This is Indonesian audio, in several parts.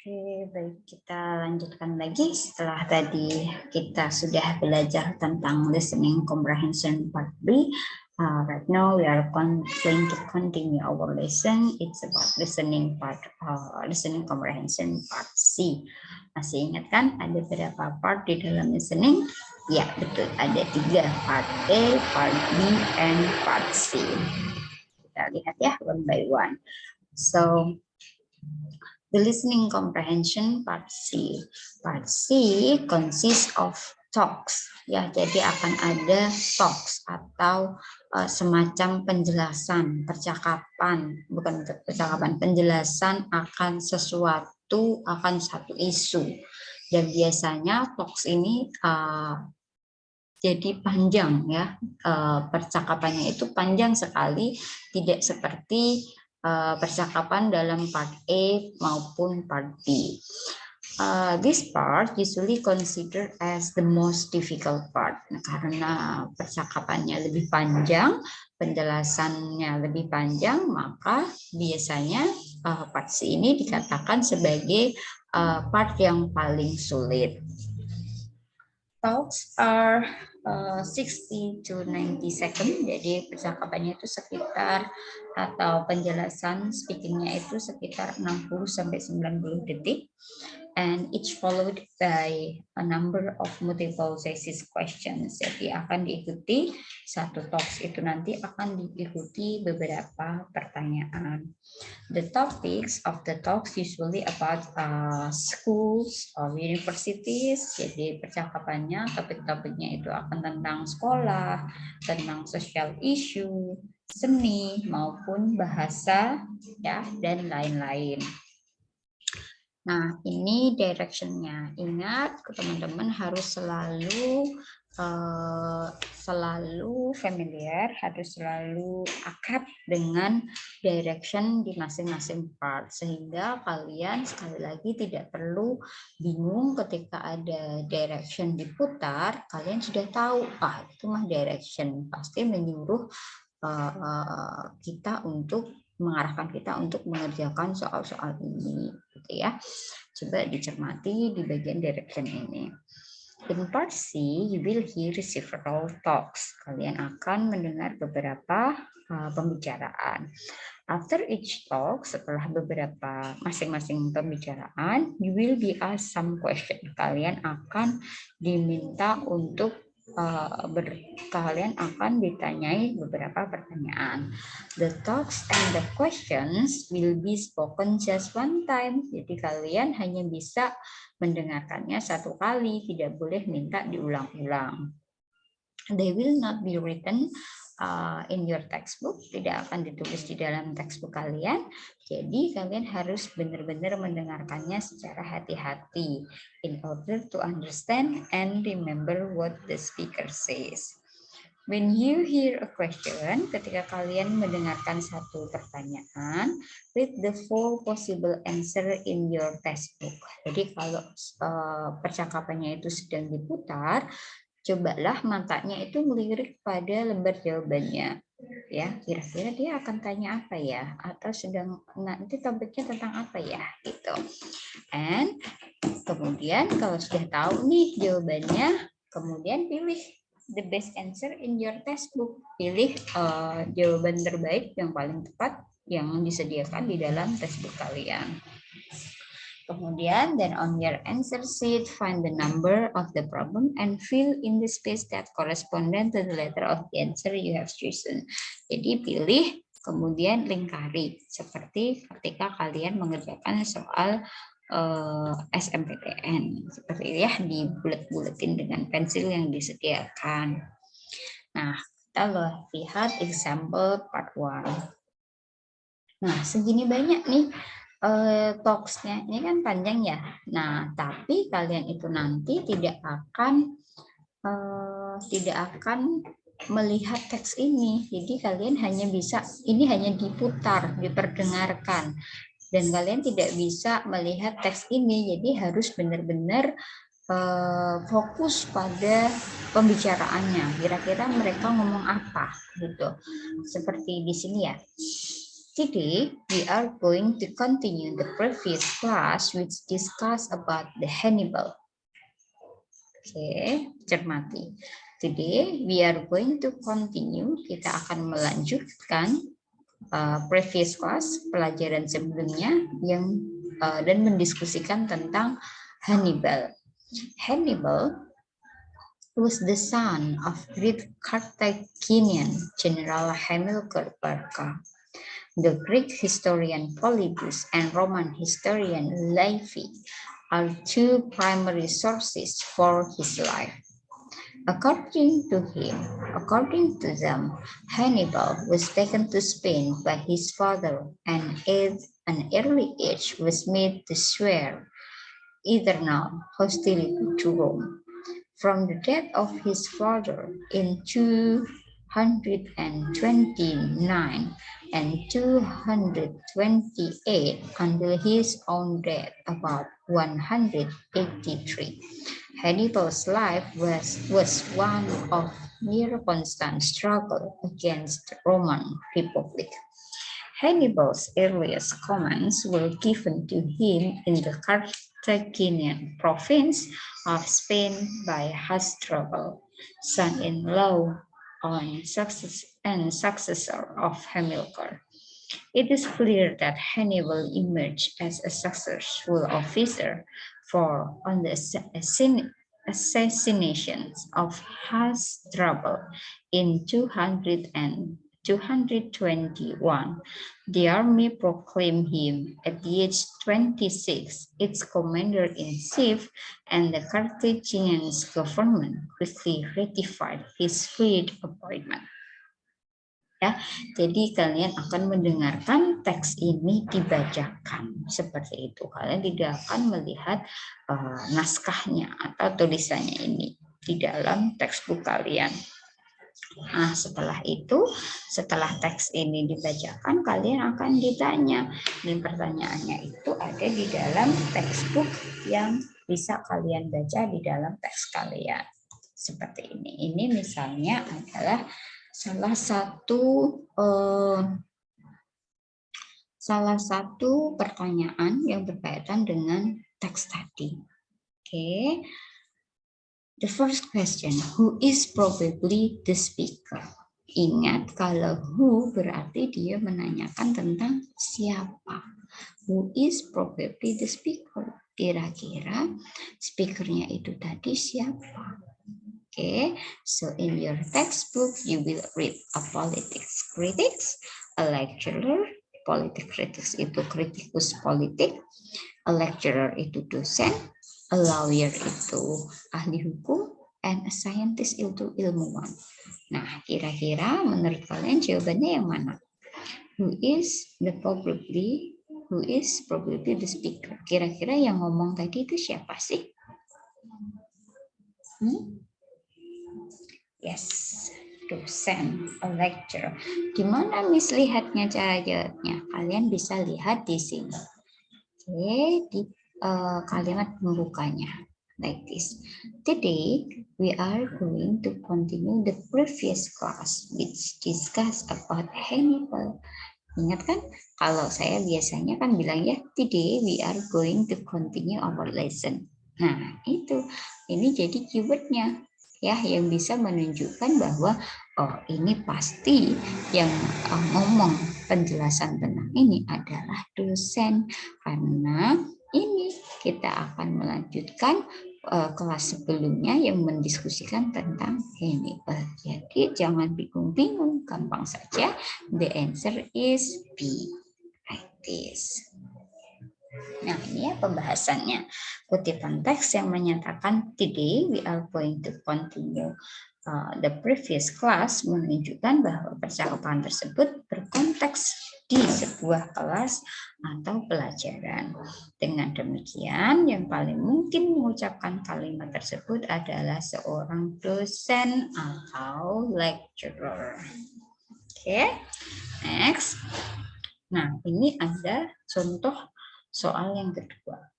Oke, baik, kita lanjutkan lagi setelah tadi kita sudah belajar tentang listening comprehension part B. Right now we are going to continue our lesson. It's about listening comprehension part C. Masih ingat kan ada berapa part di dalam listening? Ya, betul, ada 3, part A, part B, and part C. Kita lihat ya one by one. So the listening comprehension part C. Part C consists of talks. Ya, jadi akan ada talks atau semacam penjelasan, percakapan, bukan percakapan, penjelasan akan sesuatu, akan satu isu. Dan biasanya talks ini jadi panjang ya, percakapannya itu panjang sekali, tidak seperti percakapan dalam part A maupun part B. This part usually considered as the most difficult part, karena percakapannya lebih panjang, penjelasannya lebih panjang, maka biasanya part C ini dikatakan sebagai part yang paling sulit. Talks are 60 to 90 second, jadi percakapannya itu sekitar, atau penjelasan speakingnya itu sekitar 60 sampai 90 detik, and each followed by a number of multiple choice questions. Jadi akan diikuti satu talks itu nanti akan diikuti beberapa pertanyaan. The topics of the talks usually about schools or universities. Jadi percakapannya, topik-topiknya itu akan tentang sekolah, tentang social issue, seni maupun bahasa, ya, dan lain-lain. Nah, ini direction-nya. Ingat, teman-teman harus selalu familiar, harus selalu akrab dengan direction di masing-masing part, sehingga kalian sekali lagi tidak perlu bingung ketika ada direction diputar. Kalian sudah tahu, itu mah direction, pasti menyuruh kita untuk mengarahkan kita untuk mengerjakan soal-soal ini, gitu ya. Coba dicermati di bagian direction ini. In part C, you will hear several talks. Kalian akan mendengar beberapa pembicaraan. After each talk, setelah beberapa masing-masing pembicaraan, you will be asked some question. Kalian akan diminta untuk kalian akan ditanyai beberapa pertanyaan. The talks and the questions will be spoken just one time. Jadi kalian hanya bisa mendengarkannya satu kali, tidak boleh minta diulang-ulang. They will not be written in your textbook, tidak akan ditulis di dalam textbook kalian. Jadi kalian harus benar-benar mendengarkannya secara hati-hati in order to understand and remember what the speaker says. When you hear a question, ketika kalian mendengarkan satu pertanyaan, read the full possible answer in your textbook. Jadi kalau percakapannya itu sedang diputar, cobalah matanya itu melirik pada lembar jawabannya, ya, kira-kira dia akan tanya apa ya, atau sedang nanti topiknya tentang apa ya, gitu. And kemudian kalau sudah tahu nih jawabannya, kemudian pilih the best answer in your textbook, pilih jawaban terbaik yang paling tepat yang disediakan di dalam textbook kalian. Kemudian, then on your answer sheet, find the number of the problem and fill in the space that correspondent to the letter of the answer you have chosen. Jadi pilih, kemudian lingkari, seperti ketika kalian mengerjakan soal SMPTN, seperti itu ya, dibulet-buletin dengan pensil yang disediakan. Nah, kita lihat example part 1. Nah, segini banyak nih talks-nya, ini kan panjang ya. Nah, tapi kalian itu nanti tidak akan melihat teks ini. Jadi kalian hanya bisa, ini hanya diputar, diperdengarkan, dan kalian tidak bisa melihat teks ini. Jadi harus benar-benar fokus pada pembicaraannya. Kira-kira mereka ngomong apa gitu. Seperti di sini ya. Today, we are going to continue the previous class which discussed about the Hannibal. Oke, cermati. Today, we are going to continue. Kita akan melanjutkan previous class, pelajaran sebelumnya yang dan mendiskusikan tentang Hannibal. Hannibal was the son of great Carthaginian General Hamilcar Barca. The Greek historian Polybius and Roman historian Livy are two primary sources for his life. According to them, Hannibal was taken to Spain by his father and at an early age was made to swear eternal hostility to Rome. From the death of his father in 229 and 228 until his own death about 183. Hannibal's life was one of near constant struggle against the Roman Republic. Hannibal's earliest commands were given to him in the Carthaginian province of Spain by Hasdrubal, son-in-law and successor of Hamilcar. It is clear that Hannibal emerged as a successful officer, for on the assassinations of Hasdrubal in 221, the army proclaimed him at the age 26 its commander-in-chief, and the Carthaginian government quickly ratified his freed appointment. Ya, jadi kalian akan mendengarkan teks ini dibacakan seperti itu. Kalian tidak akan melihat naskahnya atau tulisannya ini di dalam textbook kalian. Nah, setelah itu, setelah teks ini dibacakan, kalian akan ditanya. Dan pertanyaannya itu ada di dalam textbook yang bisa kalian baca di dalam teks kalian. Seperti ini. Ini misalnya adalah salah satu pertanyaan yang berkaitan dengan teks tadi. Oke. The first question, who is probably the speaker? Ingat kalau who berarti dia menanyakan tentang siapa. Who is probably the speaker? Kira-kira speakernya itu tadi siapa? Okay, so in your textbook you will read a politics critics, a lecturer, politik critics itu kritikus politik, a lecturer itu dosen, a lawyer itu ahli hukum, and a scientist itu ilmuwan. Nah, kira-kira menurut kalian jawabannya yang mana? Who is probably the speaker? Kira-kira yang ngomong tadi itu siapa sih? Yes, dosen, a lecturer. Di mana Miss lihatnya cara jawabnya? Kalian bisa lihat di sini. Oke, di kalimat pembukanya. Like this. Today, we are going to continue the previous class which discuss about Hannibal. Ingat kan? Kalau saya biasanya kan bilang ya, today we are going to continue our lesson. Nah, itu. Ini jadi keywordnya. Ya, yang bisa menunjukkan bahwa ini pasti yang ngomong penjelasan tentang ini adalah dosen, karena ini kita akan melanjutkan kelas sebelumnya yang mendiskusikan tentang Hannibal. Jadi jangan bingung-bingung, gampang saja. The answer is B, like this. Nah, ini ya pembahasannya. Kutipan teks yang menyatakan today we are going to continue the previous class menunjukkan bahwa percakapan tersebut berkonteks di sebuah kelas atau pelajaran. Dengan demikian, yang paling mungkin mengucapkan kalimat tersebut adalah seorang dosen atau lecturer. Oke, next. Nah, ini ada contoh soal yang kedua.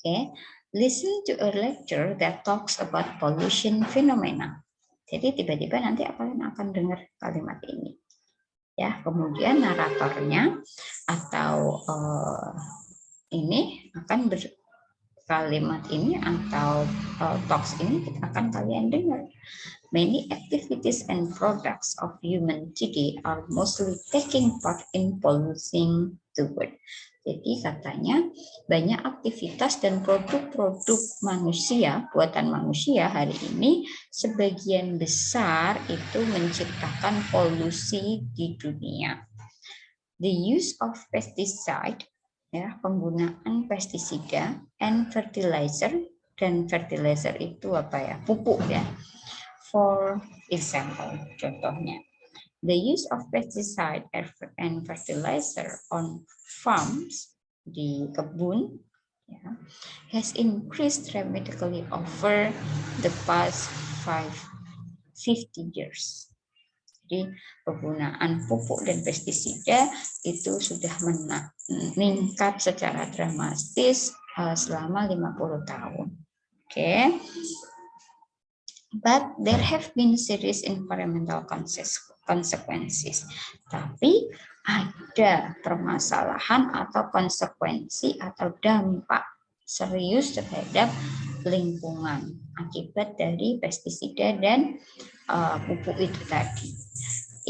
Oke, listen to a lecture that talks about pollution phenomena. Jadi tiba-tiba nanti kalian akan dengar kalimat ini. Ya, kemudian naratornya atau ini akan kalimat ini atau talks ini akan kalian dengar. Many activities and products of human today are mostly taking part in polluting the world. Jadi katanya banyak aktivitas dan produk-produk manusia, buatan manusia hari ini sebagian besar itu menciptakan polusi di dunia. The use of pesticide, ya, penggunaan pestisida and fertilizer, dan fertilizer itu apa ya, pupuk ya. For example, contohnya, the use of pesticide and fertilizer on farms, di kebun, ya, has increased dramatically over the past 50 years. Jadi penggunaan pupuk dan pestisida itu sudah meningkat secara dramatis selama 50 tahun. Oke. But there have been serious environmental consequences. Tapi ada permasalahan atau konsekuensi atau dampak serius terhadap lingkungan akibat dari pestisida dan pupuk itu tadi.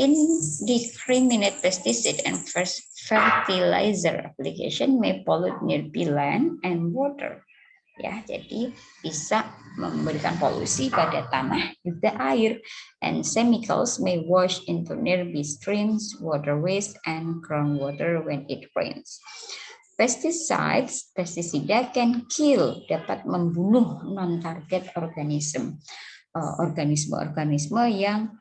Indiscriminate pesticide and fertilizer application may pollute nearby land and water. Ya, jadi bisa memberikan polusi pada tanah juga air, and chemicals may wash into nearby streams, waterways, and groundwater when it rains. Pesticides, pestisida can kill, dapat membunuh non-target organisme yang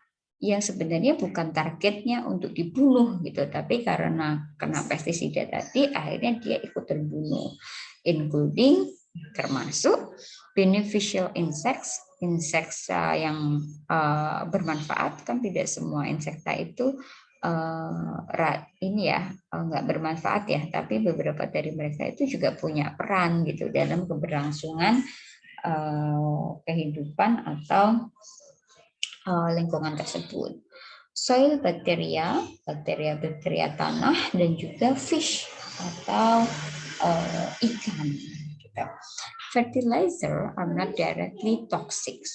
sebenarnya bukan targetnya untuk dibunuh gitu, tapi karena kena pestisida tadi akhirnya dia ikut terbunuh, including termasuk beneficial insects yang bermanfaat. Kan tidak semua insekta itu nggak bermanfaat ya, tapi beberapa dari mereka itu juga punya peran gitu dalam keberlangsungan kehidupan atau lingkungan tersebut. Soil bacteria tanah, dan juga fish atau ikan. Fertilizer are not directly toxic.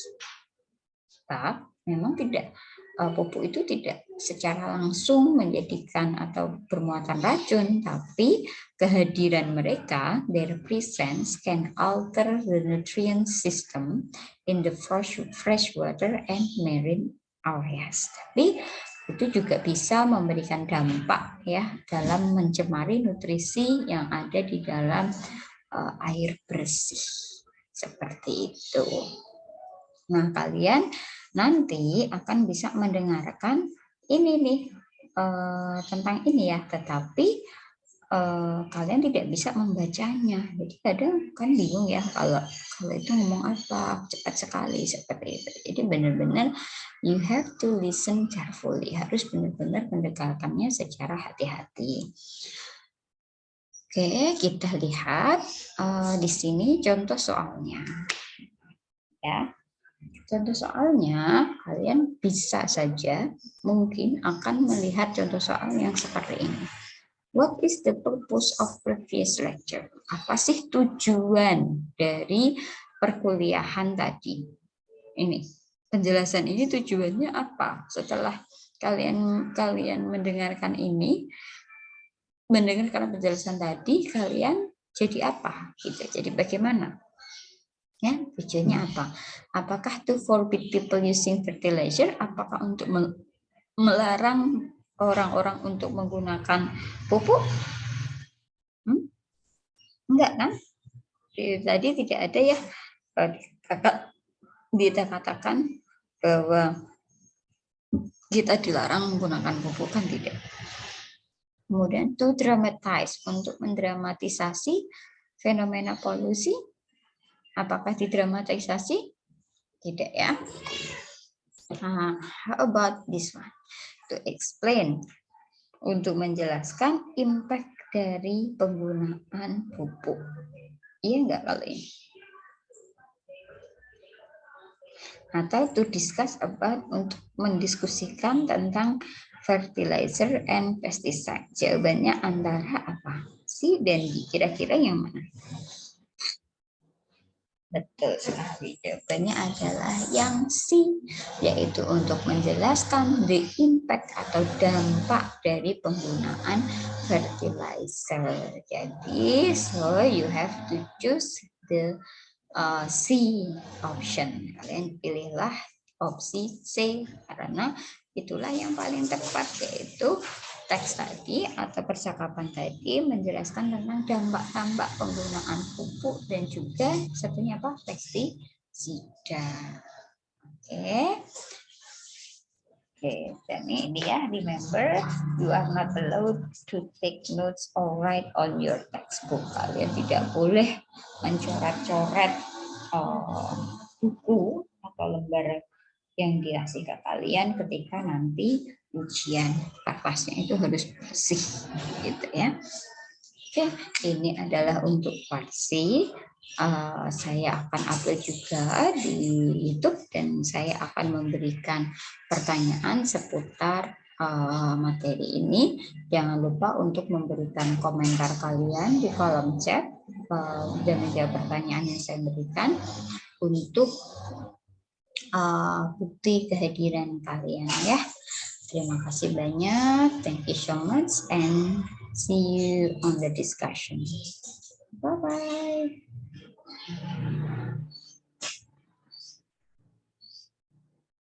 Memang tidak, pupuk itu tidak secara langsung menjadikan atau bermuatan racun, tapi kehadiran mereka, their presence can alter the nutrient system in the freshwater and marine areas. Tapi itu juga bisa memberikan dampak ya dalam mencemari nutrisi yang ada di dalam air bersih seperti itu. Nah, kalian nanti akan bisa mendengarkan ini nih tentang ini ya, tetapi kalian tidak bisa membacanya. Jadi kadang kan bingung ya kalau itu ngomong apa, cepat sekali seperti itu. Jadi benar-benar you have to listen carefully, harus benar-benar mendengarkannya secara hati-hati. Oke, kita lihat di sini contoh soalnya. Ya. Contoh soalnya, kalian bisa saja mungkin akan melihat contoh soal yang seperti ini. What is the purpose of previous lecture? Apa sih tujuan dari perkuliahan tadi? Ini, penjelasan ini tujuannya apa? Setelah kalian mendengarkan ini, mendengarkan penjelasan tadi, kalian jadi apa? Gitu. Jadi bagaimana? Ya, tujuannya apa? Apakah to forbid people using fertilizer? Apakah untuk melarang orang-orang untuk menggunakan pupuk? Enggak kan? Tadi tidak ada ya kita katakan bahwa kita dilarang menggunakan pupuk, kan tidak. Kemudian to dramatize, untuk mendramatisasi fenomena polusi. Apakah didramatisasi? Tidak ya. How about this one? To explain, untuk menjelaskan impact dari penggunaan pupuk. Iya enggak kalau ini? Atau to discuss about, untuk mendiskusikan tentang fertilizer and pesticide. Jawabannya antara apa? C dan D. Kira-kira yang mana? Betul sekali. Jawabannya adalah yang C, yaitu untuk menjelaskan the impact atau dampak dari penggunaan fertilizer. Jadi, so you have to choose the C option. Kalian pilihlah opsi C karena itulah yang paling tepat, yaitu teks tadi atau percakapan tadi menjelaskan tentang dampak-dampak penggunaan pupuk dan juga satunya apa? Pestisida. Oke. Oke, dan ini dia, remember, you are not allowed to take notes or write on your textbook. Kalian tidak boleh mencoret-coret buku atau lembar yang dikasih ke kalian ketika nanti ujian. Kertasnya itu harus bersih, gitu ya. Oke, ini adalah untuk part C. Saya akan upload juga di YouTube dan saya akan memberikan pertanyaan seputar materi ini. Jangan lupa untuk memberikan komentar kalian di kolom chat dan menjawab pertanyaan yang saya berikan untuk bukti kehadiran kalian ya. Terima kasih banyak. Thank you so much and see you on the discussion. Bye bye.